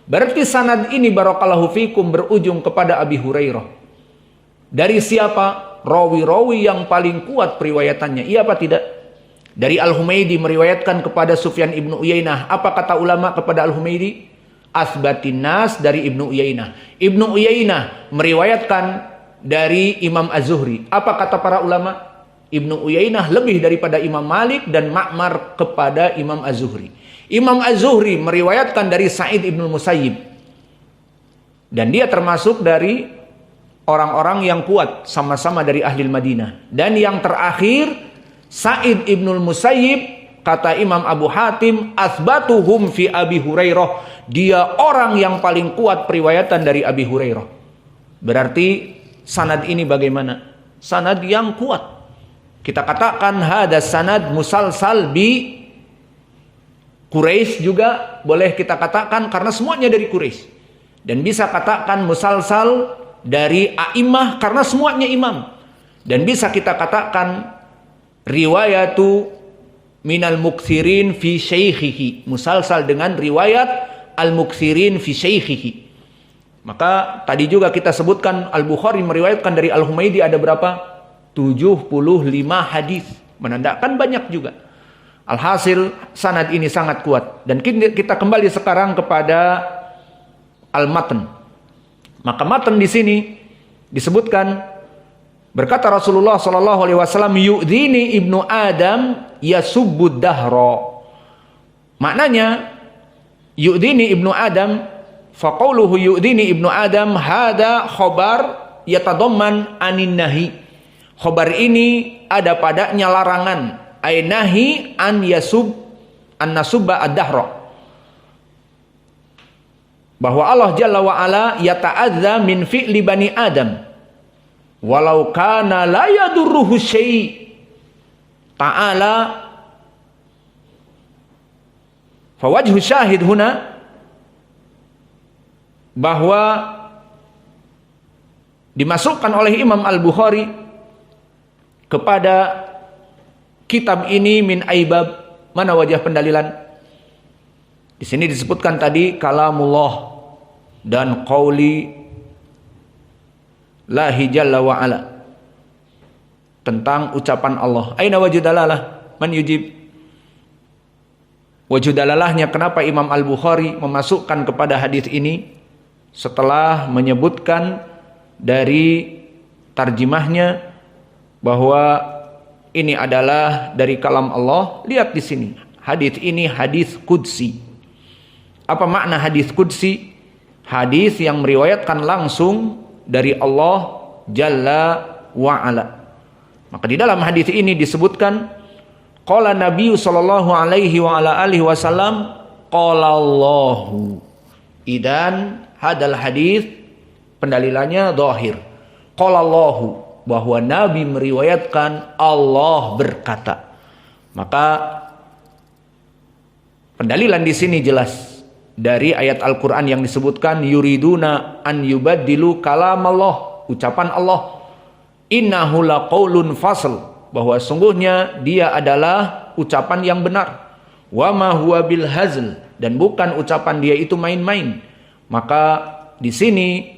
Berarti sanad ini barakallahu fikum berujung kepada Abi Hurairah. Dari siapa? Rawi-rawi yang paling kuat periwayatannya. Iya apa tidak? Dari Al-Humaydi meriwayatkan kepada Sufyan ibnu Uyainah. Apa kata ulama kepada Al-Humaydi? Asbatin nas dari Ibnu Uyainah. Ibnu Uyainah meriwayatkan dari Imam Az-Zuhri. Apa kata para ulama? Ibnu Uyainah lebih daripada Imam Malik dan Ma'mar kepada Imam Az-Zuhri. Imam Az-Zuhri meriwayatkan dari Sa'id ibn Musayyib. Dan dia termasuk dari orang-orang yang kuat, sama-sama dari ahli Madinah. Dan yang terakhir, Sa'id ibn Musayyib, kata Imam Abu Hatim, asbatuhum fi Abi Hurairah. Dia orang yang paling kuat periwayatan dari Abi Hurairah. Berarti sanad ini bagaimana? Sanad yang kuat. Kita katakan hadas sanad musalsal bi Quraisy juga boleh kita katakan karena semuanya dari Quraisy. Dan bisa katakan musalsal dari a'immah karena semuanya imam. Dan bisa kita katakan riwayatu minal muksirin fi syaikhihi, musalsal dengan riwayat al-muksirin fi syaikhihi. Maka tadi juga kita sebutkan Al-Bukhari meriwayatkan dari Al-Humaydi ada berapa? 75 hadis. Menandakan banyak juga. Alhasil sanad ini sangat kuat. Dan kita kembali sekarang kepada al-matan. Maka matan di sini disebutkan berkata Rasulullah sallallahu alaihi wasallam, yu'dini ibnu Adam yasubbud dahra. Maknanya yu'dini ibnu Adam, faqauluhu yu'dini ibnu Adam hada khobar yatadamman anin nahi. Khobar ini ada padanya larangan. Ainahi an yasub an nasubba ad-dahra. Bahwa Allah Jalla wa Ala yata'adza min fi'li bani Adam. Walau kana la yadurruhu syai' ta'ala. Fawajhu syahid huna bahwa dimasukkan oleh Imam Al-Bukhari kepada kitab ini min aibab. Mana wajah pendalilan? Di sini disebutkan tadi kalamullah dan qauli lahi jalla wa ala, tentang ucapan Allah. Aina wajh dalalah? Man yujib? Wajh dalalahnya kenapa Imam Al-Bukhari memasukkan kepada hadis ini setelah menyebutkan dari tarjimahnya bahwa ini adalah dari kalam Allah. Lihat di sini. Hadis ini hadis qudsi. Apa makna hadis qudsi? Hadis yang meriwayatkan langsung dari Allah Jalla wa Ala. Maka di dalam hadis ini disebutkan qala Nabi sallallahu alaihi wa ala alihi wasallam qala Allahu. Idan hadal hadis pendalilannya zahir. Qala Allahu, bahwa Nabi meriwayatkan Allah berkata. Maka pendalilan di sini jelas dari ayat Al-Qur'an yang disebutkan yuriduna an yubaddilu kalam Allah, ucapan Allah. Innahu laqaulun fasl, bahwa sungguhnya dia adalah ucapan yang benar. Wa ma huwa bil hazl, dan bukan ucapan dia itu main-main. Maka di sini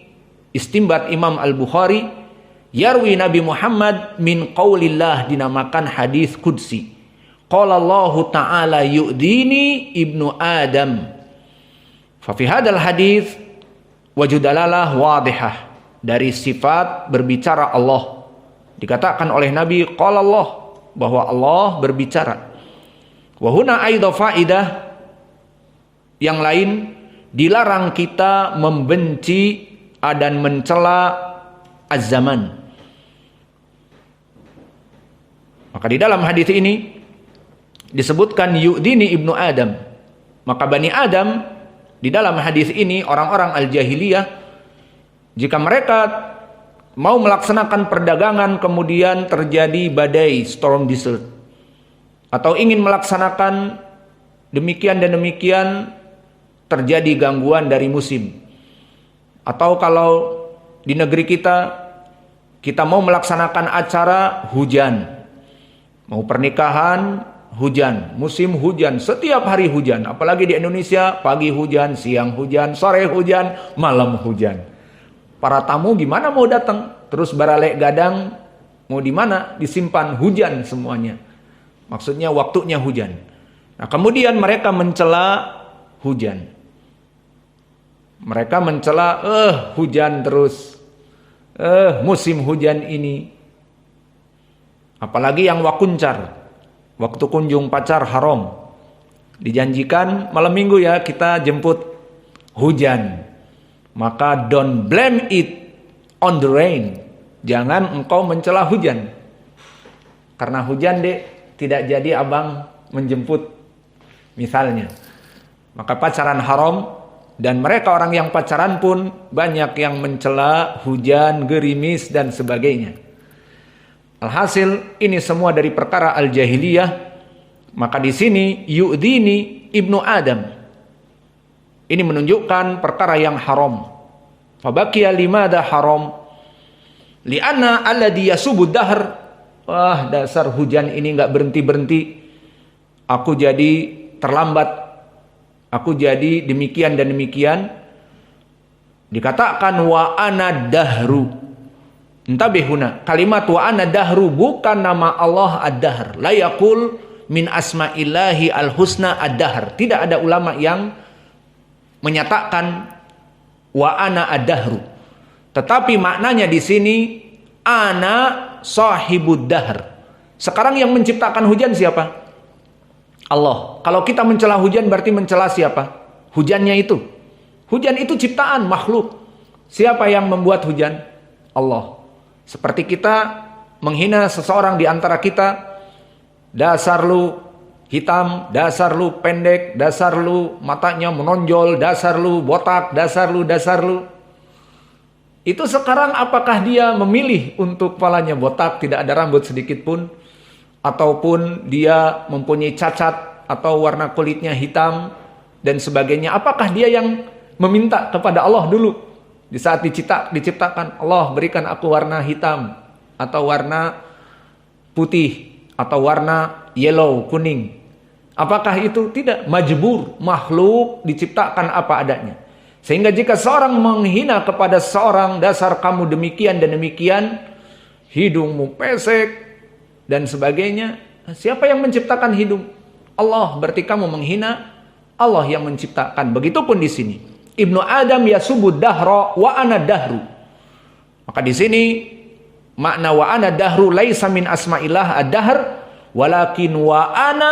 istimbat Imam Al-Bukhari, yarwi Nabi Muhammad min qaulillah, dinamakan hadis qudsi. Qala Allah Ta'ala yu'dini ibnu Adam. Fa fi hadal hadis wajh dalalah wadihah, dari sifat berbicara Allah. Dikatakan oleh Nabi qala Allah, bahwa Allah berbicara. Wa huna aidha faidah, yang lain dilarang kita membenci dan mencela az-zaman. Maka di dalam hadis ini disebutkan yu'dini ibnu Adam. Maka Bani Adam di dalam hadis ini orang-orang al-jahiliyah, jika mereka mau melaksanakan perdagangan kemudian terjadi badai, storm desert, atau ingin melaksanakan demikian dan demikian, terjadi gangguan dari musim. Atau kalau di negeri kita mau melaksanakan acara hujan, mau pernikahan hujan, musim hujan, setiap hari hujan. Apalagi di Indonesia, pagi hujan, siang hujan, sore hujan, malam hujan. Para tamu gimana mau datang? Terus baralek gadang mau di mana? Disimpan hujan semuanya. Maksudnya waktunya hujan. Nah, kemudian mereka mencela hujan. Mereka mencela, hujan terus. Musim hujan ini. Apalagi yang wakuncar. Waktu kunjung pacar haram. Dijanjikan malam minggu ya kita jemput hujan. Maka don't blame it on the rain. Jangan engkau mencela hujan. Karena hujan tidak jadi abang menjemput. Misalnya. Maka pacaran haram. Dan mereka orang yang pacaran pun banyak yang mencela hujan, gerimis dan sebagainya. Alhasil ini semua dari perkara al-jahiliyah. Maka di sini yu'dini ibnu Adam. Ini menunjukkan perkara yang haram. Fabaqiya limada haram? Li'anna alladhi yasubud dahr. Wah, dasar hujan ini enggak berhenti-berhenti. Aku jadi terlambat. Aku jadi demikian dan demikian. Dikatakan wa ana dahru. Intabihuna. Kalimat wa ana dahru bukan nama Allah ad-dahr. La yaqul min asma'illahi al-husna ad-dahr. Tidak ada ulama yang menyatakan wa ana ad-dahru. Tetapi maknanya di sini ana sahibud dahr. Sekarang yang menciptakan hujan siapa? Allah. Kalau kita mencela hujan berarti mencela siapa? Hujannya itu. Hujan itu ciptaan makhluk. Siapa yang membuat hujan? Allah. Seperti kita menghina seseorang di antara kita, dasar lu hitam, dasar lu pendek, dasar lu matanya menonjol, dasar lu botak, dasar lu. Itu sekarang apakah dia memilih untuk kepalanya botak, tidak ada rambut sedikit pun? Ataupun dia mempunyai cacat atau warna kulitnya hitam dan sebagainya. Apakah dia yang meminta kepada Allah dulu di saat diciptakan, Allah berikan aku warna hitam atau warna putih atau warna yellow, kuning. Apakah itu? Tidak. Majbur, makhluk diciptakan apa adanya. Sehingga jika seorang menghina kepada seorang, dasar kamu demikian dan demikian, hidungmu pesek dan sebagainya. Siapa yang menciptakan hidung? Allah. Berarti kamu menghina Allah yang menciptakan. Begitupun di sini. Ibnu Adam yasubud dahra wa ana dahru. Maka di sini makna wa ana dahru laisa min asma'illah ad-dahr walakin wa ana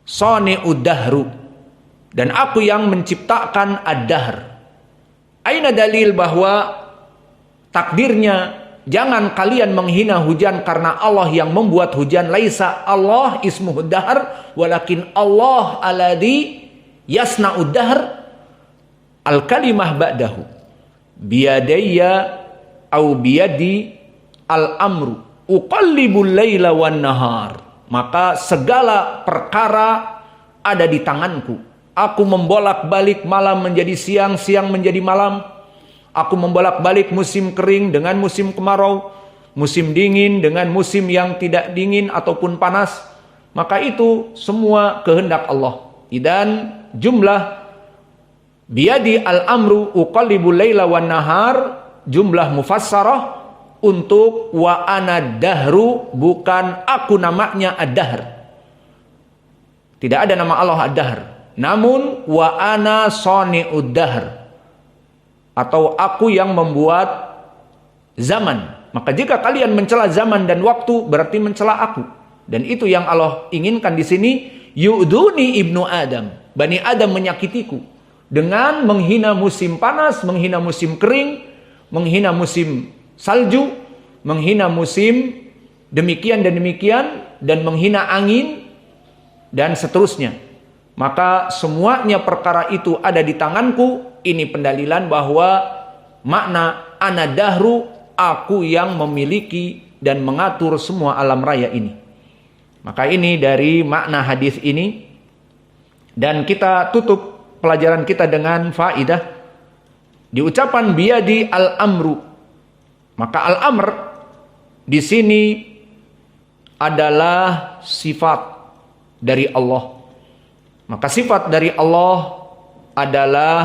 sani'ud dahru. Dan aku yang menciptakan ad-dahr. Aina dalil bahwa takdirnya jangan kalian menghina hujan karena Allah yang membuat hujan. Laisa Allah ismuhu dahr walakin Allah alladhi yasna'ud dahr. Al-kalimah ba'dahu biyadayya au biyadi al-amru uqallibul laila wan nahar. Maka segala perkara ada di tanganku. Aku membolak-balik malam menjadi siang, siang menjadi malam. Aku membolak-balik musim kering dengan musim kemarau, musim dingin dengan musim yang tidak dingin ataupun panas. Maka itu semua kehendak Allah. Dan jumlah biyadi al-amru uqallibul laila wan nahar, jumlah mufassarah untuk wa ana dahru, bukan aku namanya ad-dahr. Tidak ada nama Allah ad-dahr. Namun wa ana sani'ud dahr, atau aku yang membuat zaman. Maka jika kalian mencela zaman dan waktu berarti mencela aku. Dan itu yang Allah inginkan di sini. Yu'duni ibnu Adam. Bani Adam menyakitiku dengan menghina musim panas, menghina musim kering, menghina musim salju, menghina musim demikian dan demikian, dan menghina angin dan seterusnya. Maka semuanya perkara itu ada di tanganku. Ini pendalilan bahwa makna ana dahru, aku yang memiliki dan mengatur semua alam raya ini. Maka ini dari makna hadis ini. Dan kita tutup pelajaran kita dengan faidah di ucapan biyadi al-amru. Maka al-amr di sini adalah sifat dari Allah. Maka sifat dari Allah adalah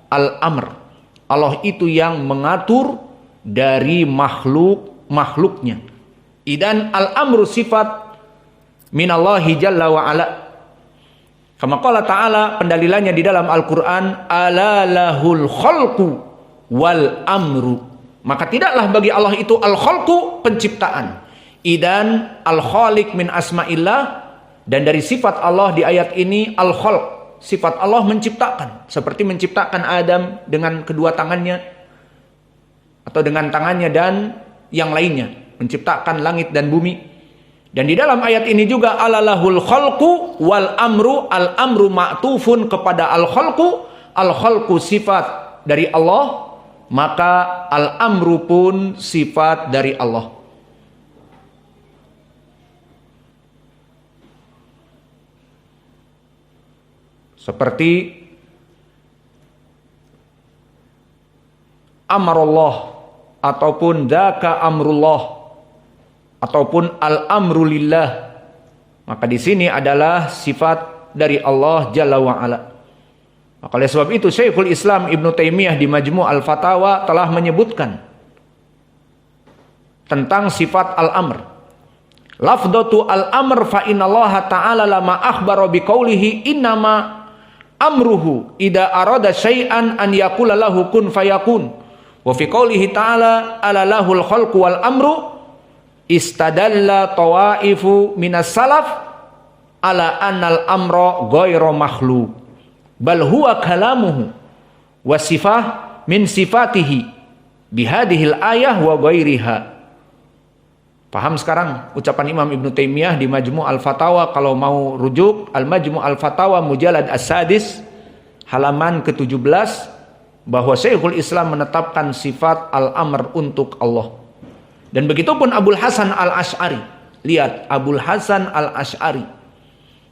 al-amr. Allah itu yang mengatur dari makhluknya. Idan al-amru sifat minallahi jalla wa ala. Kama qala ta'ala, pendalilannya di dalam Al-Quran, ala lahul khalqu wal amru. Maka tidaklah bagi Allah itu al-khalqu, penciptaan. Idan al-khaliq min asma'illah, dan dari sifat Allah di ayat ini al-khalq, sifat Allah menciptakan, seperti menciptakan Adam dengan kedua tangannya atau dengan tangannya dan yang lainnya, menciptakan langit dan bumi. Dan di dalam ayat ini juga alalahul khalqu wal amru, al amru ma'tufun kepada al khalqu sifat dari Allah, maka al amru pun sifat dari Allah. Seperti amarullah ataupun dzaka amrullah ataupun al-amru lillah, maka di sini adalah sifat dari Allah Jalla wa Ala. Maka oleh sebab itu Syekhul Islam Ibnu Taimiyah di Majmu' al-Fatawa telah menyebutkan tentang sifat al-amr. Lafdatu al-amr fa innallaha ta'ala lama akhbara biqaulihi innama amruhu idza arada syai'an an yaqula lahu kun fayakun. Wa fi qaulihi ta'ala ala lahul khalqu wal amru istadalla tawaifu minas salaf ala annal amra ghairu makhluq bal huwa kalamuhu wa sifah min sifatihi bihadhil ayah wa ghairiha. Paham sekarang ucapan Imam Ibnu Taimiyah di Majmu' al-Fatawa? Kalau mau rujuk al-Majmu' al-Fatawa mujallad as-sadis halaman ke-17, bahwa Syekhul Islam menetapkan sifat al-amr untuk Allah. Dan begitu pun Abul Hasan al-Asy'ari. Lihat, Abul Hasan al-Asy'ari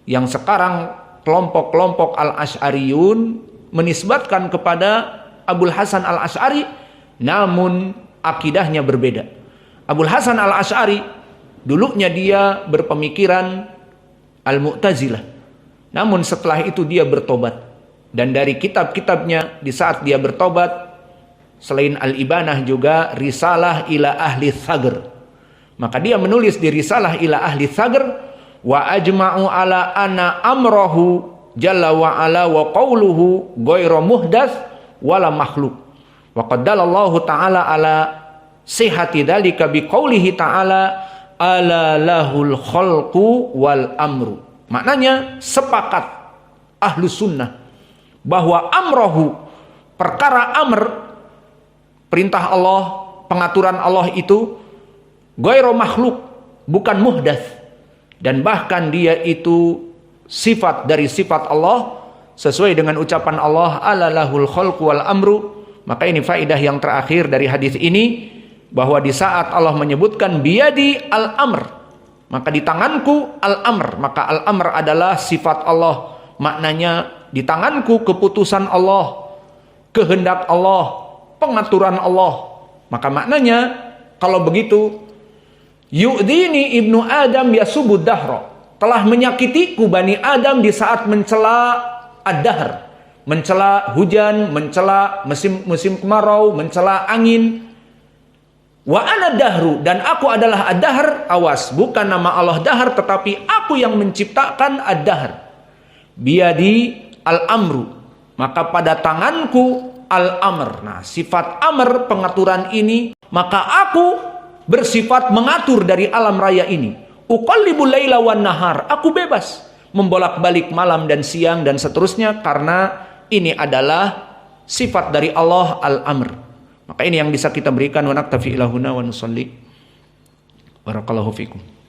yang sekarang kelompok-kelompok al-Asy'ariyun menisbatkan kepada Abul Hasan al-Asy'ari, namun akidahnya berbeda. Abul Hasan al-Asy'ari dulunya dia berpemikiran al-Mu'tazilah, namun setelah itu dia bertobat. Dan dari kitab-kitabnya di saat dia bertobat, selain Al-Ibanah juga Risalah ila Ahli Thagr. Maka dia menulis di Risalah ila Ahli Thagr, wa ajma'u ala anna amrahu jalla wa ala wa qawluhu ghairu muhdats wala makhluk. Wa qaddalallahu ta'ala ala sihhati dzalika biqaulihi ta'ala ala lahul khalqu wal amru. Maknanya sepakat Ahlus Sunnah bahwa amrahu, perkara amr, perintah Allah, pengaturan Allah itu ghairu makhluk, bukan muhdats, dan bahkan dia itu sifat dari sifat Allah sesuai dengan ucapan Allah ala lahul khalqu wal amru. Maka ini faidah yang terakhir dari hadis ini, bahwa di saat Allah menyebutkan biyadi al-amr, maka di tanganku al-amr, maka al-amr adalah sifat Allah. Maknanya di tanganku keputusan Allah, kehendak Allah, pengaturan Allah. Maka maknanya kalau begitu, yu'dini ibnu Adam yasubud dahra, telah menyakitiku Bani Adam di saat mencela ad-dahr, mencela hujan, mencela musim kemarau, mencela angin. Wa ana dahru, dan aku adalah ad-dahr. Awas, bukan nama Allah dahr, tetapi aku yang menciptakan ad-dahr. Biyadi al-amru, maka pada tanganku al-amr. Nah, sifat amr, pengaturan ini, maka aku bersifat mengatur dari alam raya ini. Uqallibul laila wan nahar, aku bebas membolak-balik malam dan siang dan seterusnya, karena ini adalah sifat dari Allah al-amr. Maka ini yang bisa kita berikan. Wa naktafi ilahuna wa nusalli. Barakallahu fikum.